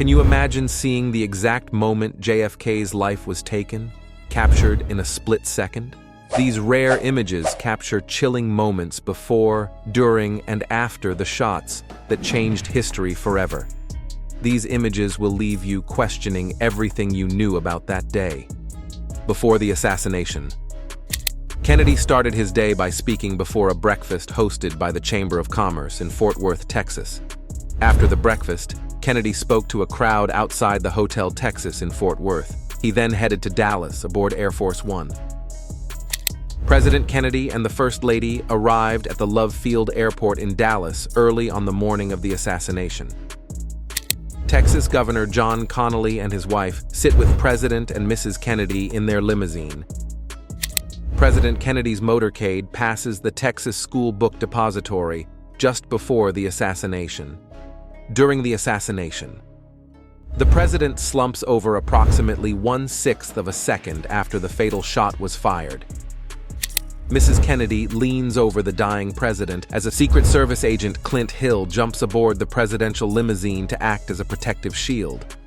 Can you imagine seeing the exact moment JFK's life was taken, captured in a split second? These rare images capture chilling moments before, during, and after the shots that changed history forever. These images will leave you questioning everything you knew about that day. Before the assassination, Kennedy started his day by speaking before a breakfast hosted by the Chamber of Commerce in Fort Worth, Texas. After the breakfast, Kennedy spoke to a crowd outside the Hotel Texas in Fort Worth. He then headed to Dallas aboard Air Force One. President Kennedy and the First Lady arrived at the Love Field Airport in Dallas early on the morning of the assassination. Texas Governor John Connally and his wife sit with President and Mrs. Kennedy in their limousine. President Kennedy's motorcade passes the Texas School Book Depository just before the assassination. During the assassination, the president slumps over approximately 1/6 of a second after the fatal shot was fired. Mrs. Kennedy leans over the dying president as a Secret Service agent, Clint Hill, jumps aboard the presidential limousine to act as a protective shield.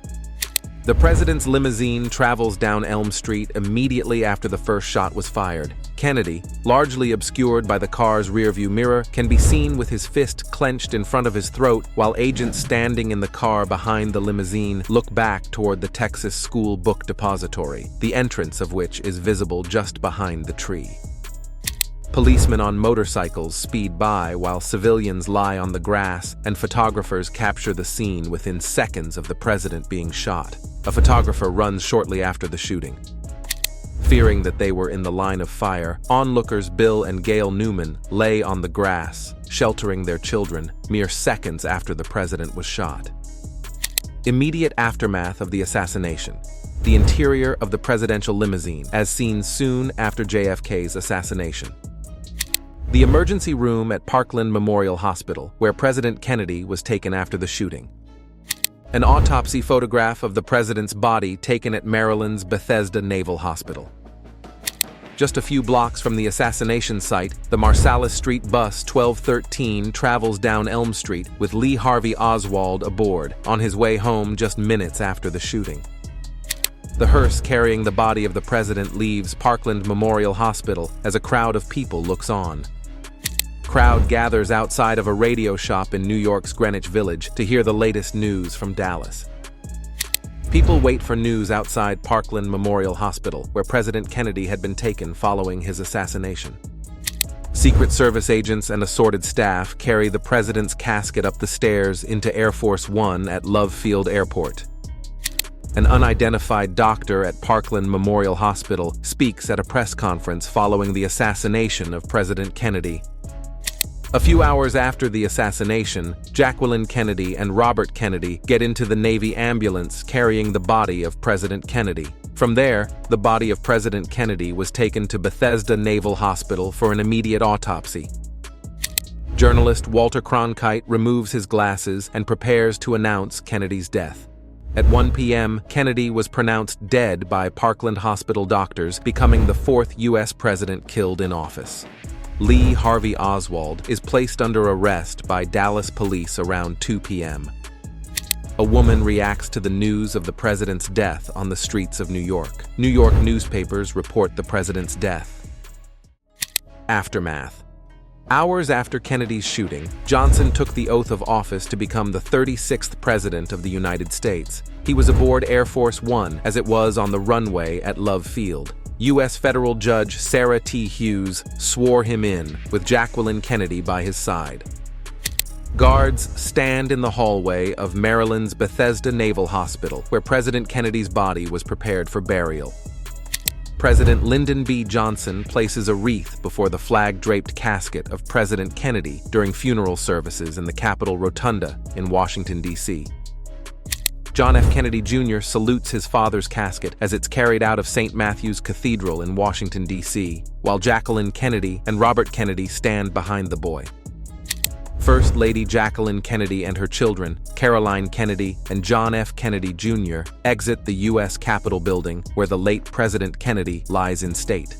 The president's limousine travels down Elm Street immediately after the first shot was fired. Kennedy, largely obscured by the car's rearview mirror, can be seen with his fist clenched in front of his throat while agents standing in the car behind the limousine look back toward the Texas School Book Depository, the entrance of which is visible just behind the tree. Policemen on motorcycles speed by while civilians lie on the grass, and photographers capture the scene within seconds of the president being shot. A photographer runs shortly after the shooting. Fearing that they were in the line of fire, onlookers Bill and Gail Newman lay on the grass, sheltering their children, mere seconds after the president was shot. Immediate aftermath of the assassination. The interior of the presidential limousine, as seen soon after JFK's assassination. The emergency room at Parkland Memorial Hospital, where President Kennedy was taken after the shooting. An autopsy photograph of the president's body taken at Maryland's Bethesda Naval Hospital. Just a few blocks from the assassination site, the Marsalis Street bus 1213 travels down Elm Street with Lee Harvey Oswald aboard, on his way home just minutes after the shooting. The hearse carrying the body of the president leaves Parkland Memorial Hospital as a crowd of people looks on. Crowd gathers outside of a radio shop in New York's Greenwich Village to hear the latest news from Dallas. People wait for news outside Parkland Memorial Hospital, where President Kennedy had been taken following his assassination. Secret Service agents and assorted staff carry the president's casket up the stairs into Air Force One at Love Field Airport. An unidentified doctor at Parkland Memorial Hospital speaks at a press conference following the assassination of President Kennedy. A few hours after the assassination, Jacqueline Kennedy and Robert Kennedy get into the Navy ambulance carrying the body of President Kennedy. From there, the body of President Kennedy was taken to Bethesda Naval Hospital for an immediate autopsy. Journalist Walter Cronkite removes his glasses and prepares to announce Kennedy's death. At 1 p.m., Kennedy was pronounced dead by Parkland Hospital doctors, becoming the fourth U.S. president killed in office. Lee Harvey Oswald is placed under arrest by Dallas police around 2 p.m. A woman reacts to the news of the president's death on the streets of New York. New York newspapers report the president's death. Aftermath. Hours after Kennedy's shooting, Johnson took the oath of office to become the 36th President of the United States. He was aboard Air Force One as it was on the runway at Love Field. U.S. Federal Judge Sarah T. Hughes swore him in, with Jacqueline Kennedy by his side. Guards stand in the hallway of Maryland's Bethesda Naval Hospital, where President Kennedy's body was prepared for burial. President Lyndon B. Johnson places a wreath before the flag-draped casket of President Kennedy during funeral services in the Capitol Rotunda in Washington, D.C. John F. Kennedy Jr. salutes his father's casket as it's carried out of St. Matthew's Cathedral in Washington, D.C., while Jacqueline Kennedy and Robert Kennedy stand behind the boy. First Lady Jacqueline Kennedy and her children, Caroline Kennedy and John F. Kennedy Jr., exit the U.S. Capitol building where the late President Kennedy lies in state.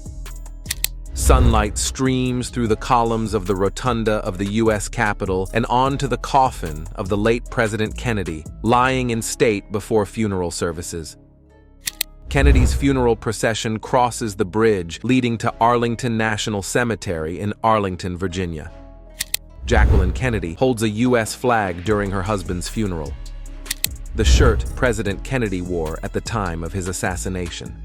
Sunlight streams through the columns of the rotunda of the U.S. Capitol and onto the coffin of the late President Kennedy, lying in state before funeral services. Kennedy's funeral procession crosses the bridge leading to Arlington National Cemetery in Arlington, Virginia. Jacqueline Kennedy holds a U.S. flag during her husband's funeral, the shirt President Kennedy wore at the time of his assassination.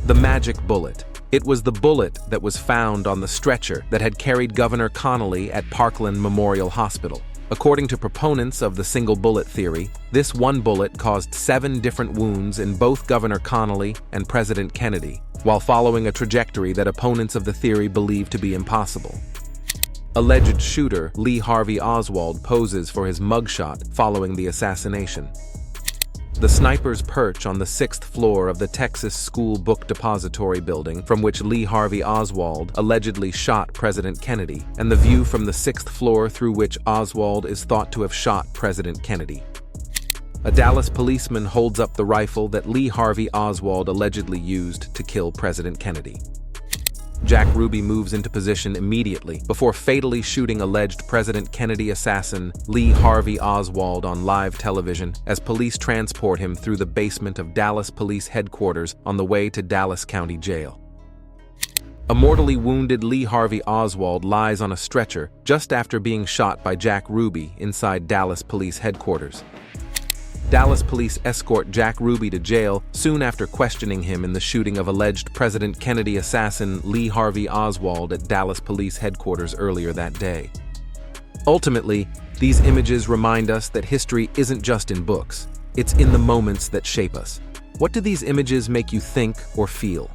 The magic bullet. It was the bullet that was found on the stretcher that had carried Governor Connally at Parkland Memorial Hospital. According to proponents of the single bullet theory, this one bullet caused 7 different wounds in both Governor Connally and President Kennedy, while following a trajectory that opponents of the theory believe to be impossible. Alleged shooter Lee Harvey Oswald poses for his mugshot following the assassination. The snipers perch on the 6th floor of the Texas School Book Depository building from which Lee Harvey Oswald allegedly shot President Kennedy, and the view from the 6th floor through which Oswald is thought to have shot President Kennedy. A Dallas policeman holds up the rifle that Lee Harvey Oswald allegedly used to kill President Kennedy. Jack Ruby moves into position immediately before fatally shooting alleged President Kennedy assassin Lee Harvey Oswald on live television as police transport him through the basement of Dallas Police Headquarters on the way to Dallas County Jail. A mortally wounded Lee Harvey Oswald lies on a stretcher just after being shot by Jack Ruby inside Dallas Police Headquarters. Dallas police escort Jack Ruby to jail soon after questioning him in the shooting of alleged President Kennedy assassin Lee Harvey Oswald at Dallas Police Headquarters earlier that day. Ultimately, these images remind us that history isn't just in books, it's in the moments that shape us. What do these images make you think or feel?